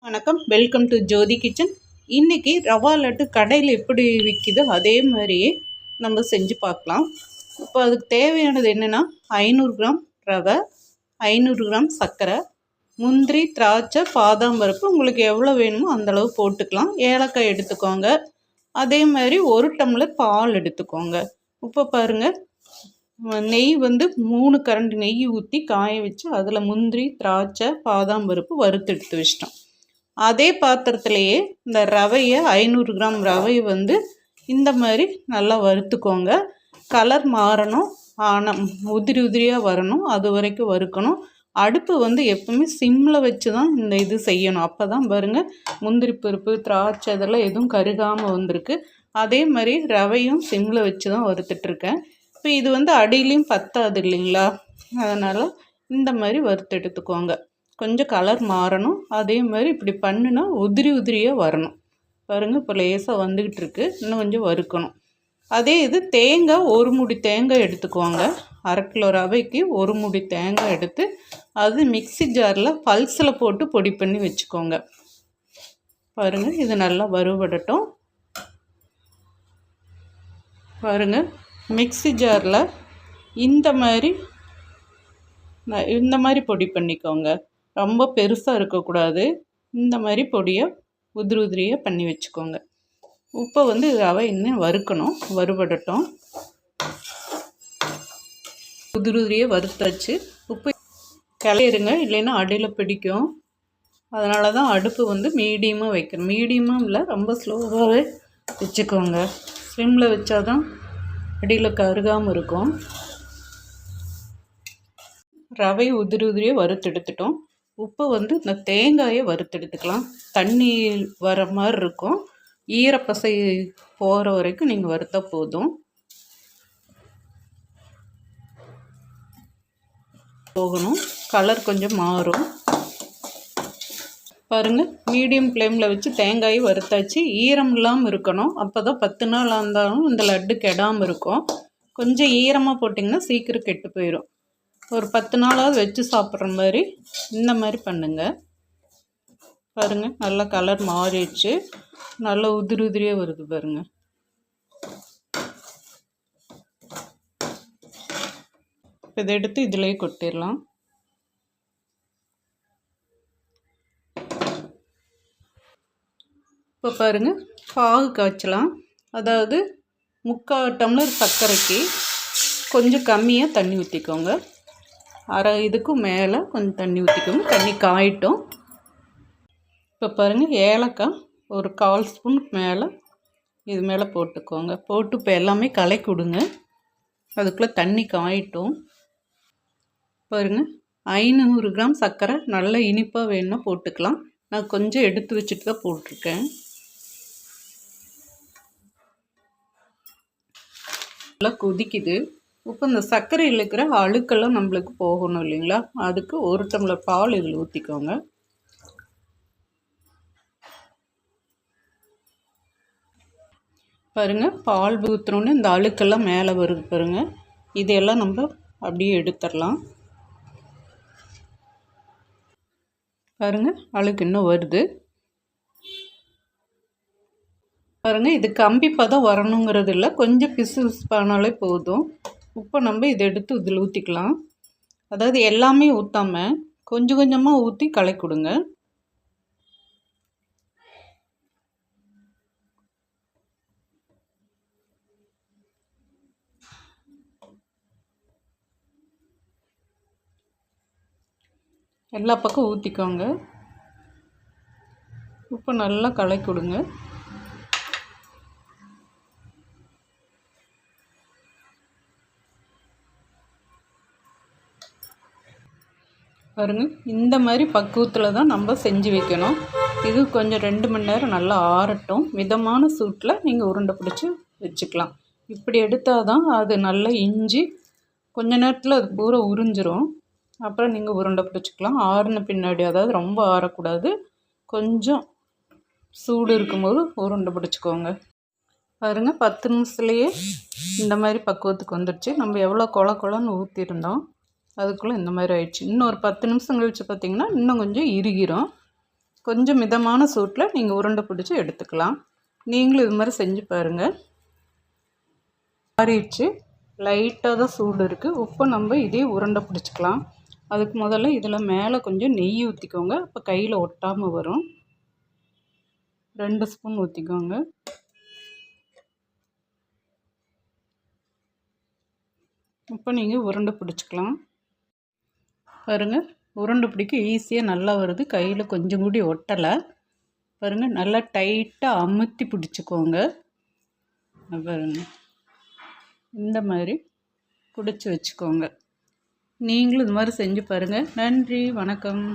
வணக்கம், welcome to Jothi kitchen. இன்றைக்கி ரவா லட்டு கடையில் எப்படி விற்கிதோ அதே மாதிரியே நம்ம செஞ்சு பார்க்கலாம். இப்போ அதுக்கு தேவையானது என்னென்னா 500 கிராம் ரவை, 500 கிராம் சர்க்கரை, முந்திரி, திராட்சை, பாதாம் பருப்பு உங்களுக்கு எவ்வளோ வேணுமோ அந்தளவு போட்டுக்கலாம். ஏலக்காய் எடுத்துக்கோங்க. அதே மாதிரி 1 டம்ளர் பால் எடுத்துக்கோங்க. இப்போ பாருங்கள், நெய் 3 கரண்டி நெய் ஊற்றி காய வச்சு அதில் முந்திரி, திராட்சை, பாதாம் பருப்பு வறுத்து எடுத்து வச்சிட்டோம். அதே பாத்திரத்துலேயே இந்த ரவையை 500 கிராம் ரவையை இந்த மாதிரி நல்லா வறுத்துக்கோங்க. கலர் மாறணும், ஆனால் உதிரியாக வரணும், அது வரைக்கும் வறுக்கணும். அடுப்பு எப்பவுமே சிம்மில் வச்சு தான் இந்த இது செய்யணும். அப்போ தான் பாருங்கள், முந்திரி பருப்பு, திராட்சை இதெல்லாம் எதுவும் கருகாமல் வந்திருக்கு. அதே மாதிரி ரவையும் சிம்மில் வச்சு தான் வறுத்துட்ருக்கேன். இப்போ இது அடியிலையும் பத்தாது இல்லைங்களா, அதனால் இந்த மாதிரி வறுத்து எடுத்துக்கோங்க. கொஞ்சம் கலர் மாறணும். அதே மாதிரி இப்படி பண்ணுனா உதிரியாக வரணும். பாருங்கள், இப்போ லேசாக வந்துக்கிட்டு இருக்குது. இன்னும் கொஞ்சம் வறுக்கணும். அதே இது தேங்காய், 1 மூடி தேங்காய் எடுத்துக்குவாங்க. 1/2 கிலோ ரவைக்கு 1 மூடி தேங்காய் எடுத்து அது மிக்சி ஜாரில் பல்ஸில் போட்டு பொடி பண்ணி வச்சுக்கோங்க. பாருங்கள், இது நல்லா வறுபடட்டும். பாருங்கள், மிக்சி ஜாரில் இந்த மாதிரி பொடி பண்ணிக்கோங்க. ரொம்ப பெருசாக இருக்கக்கூடாது. இந்த மாதிரி பொடியை உதிரியாக பண்ணி வச்சுக்கோங்க. உப்பை ரவை இன்னும் வறுக்கணும், வறுபடட்டும். உதிரியாக வறுத்தாச்சு. உப்பு கிளையிருங்க, இல்லைன்னா அடியில் பிடிக்கும். அதனால தான் அடுப்பு மீடியமாக வைக்கணும். மீடியமாக இல்லை, ரொம்ப ஸ்லோவாகவே வச்சுக்கோங்க. ஸ்லிம்மில் வச்சா தான் அடியில் கருகாமல் இருக்கும். ரவை உதிரியாக வறுத்து எடுத்துட்டோம். உப்பு இந்த தேங்காயை வறுத்தெடுத்துக்கலாம். தண்ணி வர மாதிரி இருக்கும். ஈரப்பசை போகிற வரைக்கும் நீங்கள் வறுத்தா போதும். போகணும், கலர் கொஞ்சம் மாறும். பாருங்கள், மீடியம் ஃப்ளேமில் வச்சு தேங்காயை வறுத்தாச்சு. ஈரம் இல்லாமல் இருக்கணும். அப்போ தான் 10 நாள் இருந்தாலும் இந்த லட்டு கெடாமல் இருக்கும். கொஞ்சம் ஈரமாக போட்டிங்கன்னா சீக்கிரம் கெட்டு போயிடும். ஒரு 10 நாளாவது வச்சு சாப்பிட்ற மாதிரி இந்த மாதிரி பண்ணுங்கள். பாருங்கள், நல்லா கலர் மாறிடுச்சு. நல்லா உதிரியாக வருது பாருங்கள். இதை எடுத்து இதிலேயே கொட்டிடலாம். இப்போ பாருங்கள், பாகு காய்ச்சலாம். அதாவது 3/4 டம்ளர் சர்க்கரைக்கு கொஞ்சம் கம்மியாக தண்ணி ஊற்றிக்கோங்க. அரை இதுக்கும் மேலே கொஞ்சம் தண்ணி ஊற்றிக்கோங்க. தண்ணி காயிட்டும். இப்போ பாருங்கள், ஏலக்காய் ஒரு 1/4 ஸ்பூன் மேலே இது மேலே போட்டுக்கோங்க. போட்டு இப்போ எல்லாமே கலக்கி விடுங்க. அதுக்குள்ளே தண்ணி காயிட்டும். பாருங்கள், 500 கிராம் சர்க்கரை நல்லா இனிப்பாக வேணும்னா போட்டுக்கலாம். நான் கொஞ்சம் எடுத்து வச்சுட்டு தான் போட்டிருக்கேன். நல்லா கொதிக்குது. இப்போ இந்த சர்க்கரையில் இருக்கிற அழுக்கெல்லாம் நம்மளுக்கு போகணும் இல்லைங்களா, அதுக்கு 1 டம்ளர் பால் இதில் ஊற்றிக்கோங்க. பாருங்கள், பால் ஊற்றுனோன்னு இந்த அழுக்கெல்லாம் மேலே வருது பாருங்கள். இதையெல்லாம் நம்ம அப்படியே எடுத்துடலாம். பாருங்கள், அழுக்கு இன்னும் வருது. பாருங்கள், இது கம்பி பதம் வரணுங்கிறது இல்லை, கொஞ்சம் பிசு பிசுப்பானாலே போதும். இப்போ நம்ம இதை எடுத்து இதில் ஊற்றிக்கலாம். அதாவது எல்லாமே ஊற்றாமல் கொஞ்சம் கொஞ்சமாக ஊற்றி கலக்கி கொடுங்க. எல்லா பக்கம் ஊற்றிக்கோங்க. இப்போ நல்லா கலக்கி கொடுங்க. பாருங்கள், இந்த மாதிரி பக்குவத்தில் தான் நம்ம செஞ்சு வைக்கணும். இது கொஞ்சம் 2 மணி நேரம் நல்லா ஆறட்டும். மிதமான சூட்டில் நீங்கள் உருண்டை பிடிச்சி வச்சுக்கலாம். இப்படி எடுத்தால் தான் அது நல்லா இஞ்சி கொஞ்ச நேரத்தில் அது பூரா உறிஞ்சிரும். அப்புறம் நீங்கள் உருண்டை பிடிச்சிக்கலாம். ஆறின பின்னாடி, அதாவது ரொம்ப ஆறக்கூடாது, கொஞ்சம் சூடு இருக்கும்போது உருண்டை பிடிச்சிக்கோங்க. பாருங்கள், 10 நிமிஷத்துலேயே இந்த மாதிரி பக்குவத்துக்கு வந்துடுச்சு. நம்ம எவ்வளோ கொலன்னு ஊற்றிருந்தோம், அதுக்குள்ளே இந்த மாதிரி ஆயிடுச்சு. இன்னும் ஒரு 10 நிமிஷம் கழிச்சு பார்த்திங்கன்னா இன்னும் கொஞ்சம் இறுகிரும். கொஞ்சம் மிதமான சூட்டில் நீங்கள் உருண்டை பிடிச்சி எடுத்துக்கலாம். நீங்களும் இது மாதிரி செஞ்சு பாருங்கள். ஆறிடுச்சு, லைட்டாக தான் சூடு இருக்குது. இப்போ நம்ம இதே உருண்டை பிடிச்சிக்கலாம். அதுக்கு முதல்ல இதில் மேலே கொஞ்சம் நெய் ஊற்றிக்கோங்க. அப்போ கையில் ஒட்டாமல் வரும். 2 ஸ்பூன் ஊற்றிக்கோங்க. இப்போ நீங்கள் உருண்டை பிடிச்சிக்கலாம். பாருங்கள், உருண்டை பிடிக்க ஈஸியாக நல்லா வருது. கையில் கொஞ்சம் கூடி ஒட்டலை. பாருங்கள், நல்லா டைட்டாக அமுத்தி பிடிச்சிக்கோங்க. பாருங்கள், இந்த மாதிரி பிடிச்சி வச்சுக்கோங்க. நீங்களும் இது மாதிரி செஞ்சு பாருங்கள். நன்றி, வணக்கம்.